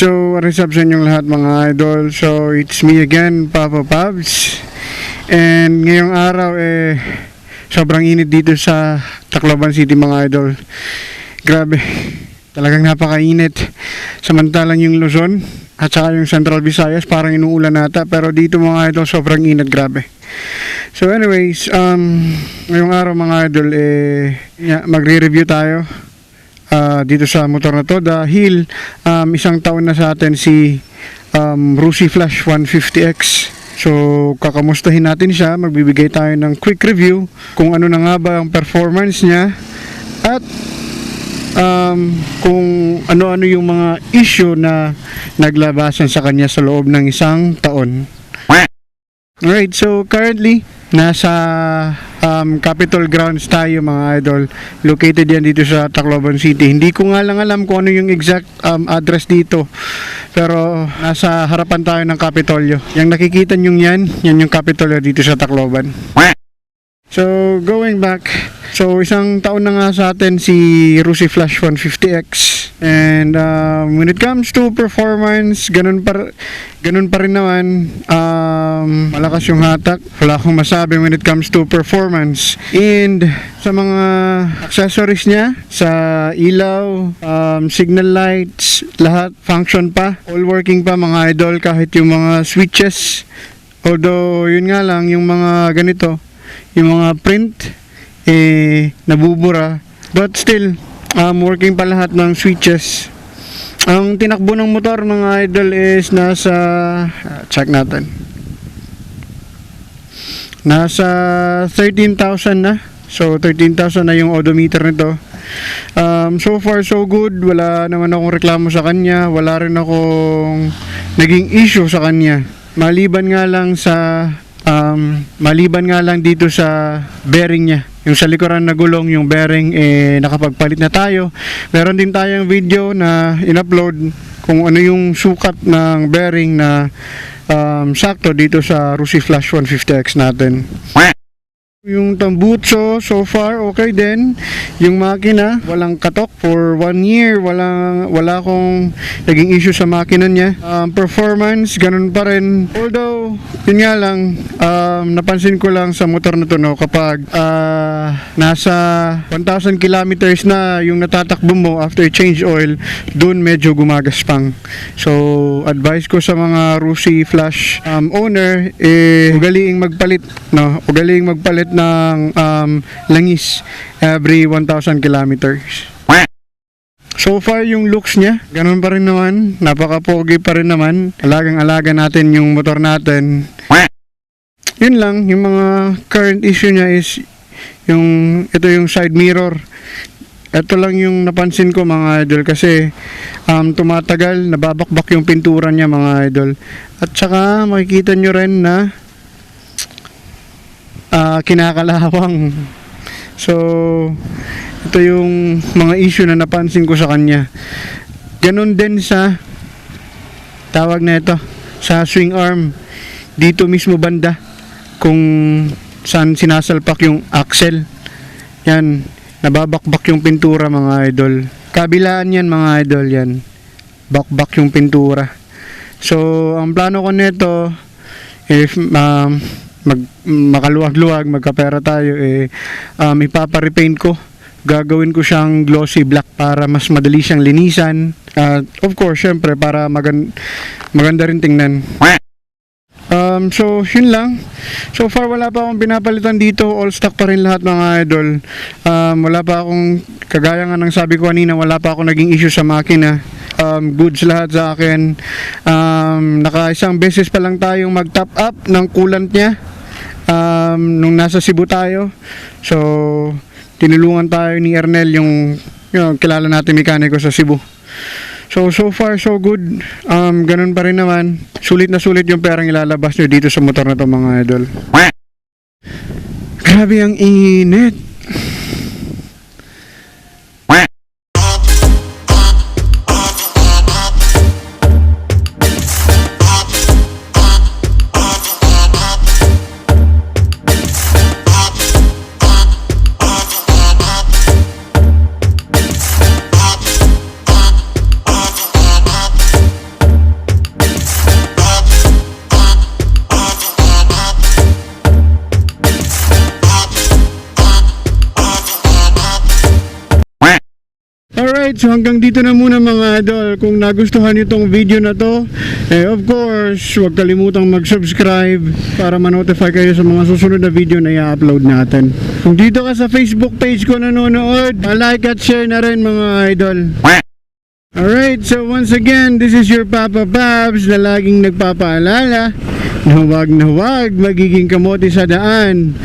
So, what is up sa inyong lahat mga idol? So, it's me again, Papa Pabs. And ngayong araw sobrang init dito sa Tacloban City mga idol. Grabe, talagang napakainit. Samantalang yung Luzon at saka yung Central Visayas parang inuulan nata. Pero dito mga idol, sobrang init, grabe. So anyways, ngayong araw mga idol, magre-review tayo dito sa motor na to dahil isang taon na sa atin si Rusi Flash 150X. So kakamustahin natin siya, magbibigay tayo ng quick review kung ano na nga ba ang performance niya at kung ano-ano yung mga issue na naglabasan sa kanya sa loob ng isang taon. Alright, so currently nasa Capitol Grounds tayo mga idol. Located yan dito sa Tacloban City. Hindi ko nga lang alam kung ano yung exact address dito, pero nasa harapan tayo ng Capitolyo. Yung nakikita nyo yan yung Capitolyo dito sa Tacloban. So going back, so isang taon na nga sa atin si Rusi Flash 150X. And when it comes to performance, ganun pa rin naman, malakas yung hatak. Wala akong masabi when it comes to performance. And sa mga accessories niya, sa ilaw, signal lights, lahat function pa, all working pa mga idol, kahit yung mga switches. Although yun nga lang, yung mga ganito, yung mga print nabubura, but still working pa lahat ng switches. Ang tinakbo ng motor mga idol is nasa check natin, nasa 13,000 na. So 13,000 na yung odometer nito. So far so good, wala naman akong reklamo sa kanya, wala rin akong naging issue sa kanya, maliban nga lang dito sa bearing niya. Yung sa likuran na gulong, yung bearing nakapagpalit na tayo. Meron din tayong video na in-upload kung ano yung sukat ng bearing na sakto dito sa Rusi Flash 150X natin. Yung tambutso, so far okay din. Yung makina, walang katok for 1 year. Wala akong naging issue sa makina niya. Performance, ganun pa rin. Although, yun nga lang, napansin ko lang sa motor na to, no, kapag nasa 1,000 kilometers na yung natatakbo mo after change oil, dun medyo gumagaspang. So, advice ko sa mga Rusi Flash owner, ugaliing magpalit, no? Ugaliing magpalit ng langis every 1,000 kilometers. So far yung looks niya, ganun pa rin naman, napaka-pogi pa rin naman. Alagang-alaga natin yung motor natin. Yun lang, yung mga current issue niya is ito yung side mirror. Ito lang yung napansin ko mga idol, kasi tumatagal, nababakbak yung pintura niya mga idol. At saka makikita nyo rin na kinakalawang. So ito yung mga issue na napansin ko sa kanya. Ganun din sa tawag na ito, sa swing arm dito mismo banda, kung saan sinasalpak yung axle, yan, nababakbak yung pintura mga idol. Kabilaan yan mga idol, yan, bakbak yung pintura. So ang plano ko nito, if makaluwag-luwag, magkapera tayo, ipapa-repaint ko. Gagawin ko siyang glossy black para mas madali siyang linisan. Of course, syempre, para maganda rin tingnan. So, yun lang. So far, wala pa akong pinapalitan dito. All stock pa rin lahat mga idol. Wala pa akong, kagaya nga ng sabi ko kanina, wala pa akong naging issue sa makina. Goods lahat sa akin. Naka-isang beses pa lang tayong mag-top up ng coolant niya nung nasa Cebu tayo. So tinulungan tayo ni Ernel, yung kilala natin mekaniko sa Cebu. So far so good. Ganun pa rin naman, sulit na sulit yung perang ilalabas nyo dito sa motor na to mga idol. Grabe ang init. Alright, so hanggang dito na muna mga idol. Kung nagustuhan nyo itong video na to, of course, huwag kalimutang mag-subscribe para ma-notify kayo sa mga susunod na video na i-upload natin. Kung dito ka sa Facebook page ko nanonood, like at share na rin mga idol. Alright, so once again, this is your Papa Babs na laging nagpapaalala na huwag magiging kamote sa daan.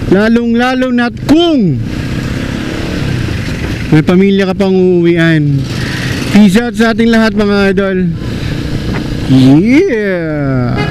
Lalong-lalo na't kung may pamilya ka pang uuwian. Peace out sa ating lahat mga idol. Yeah!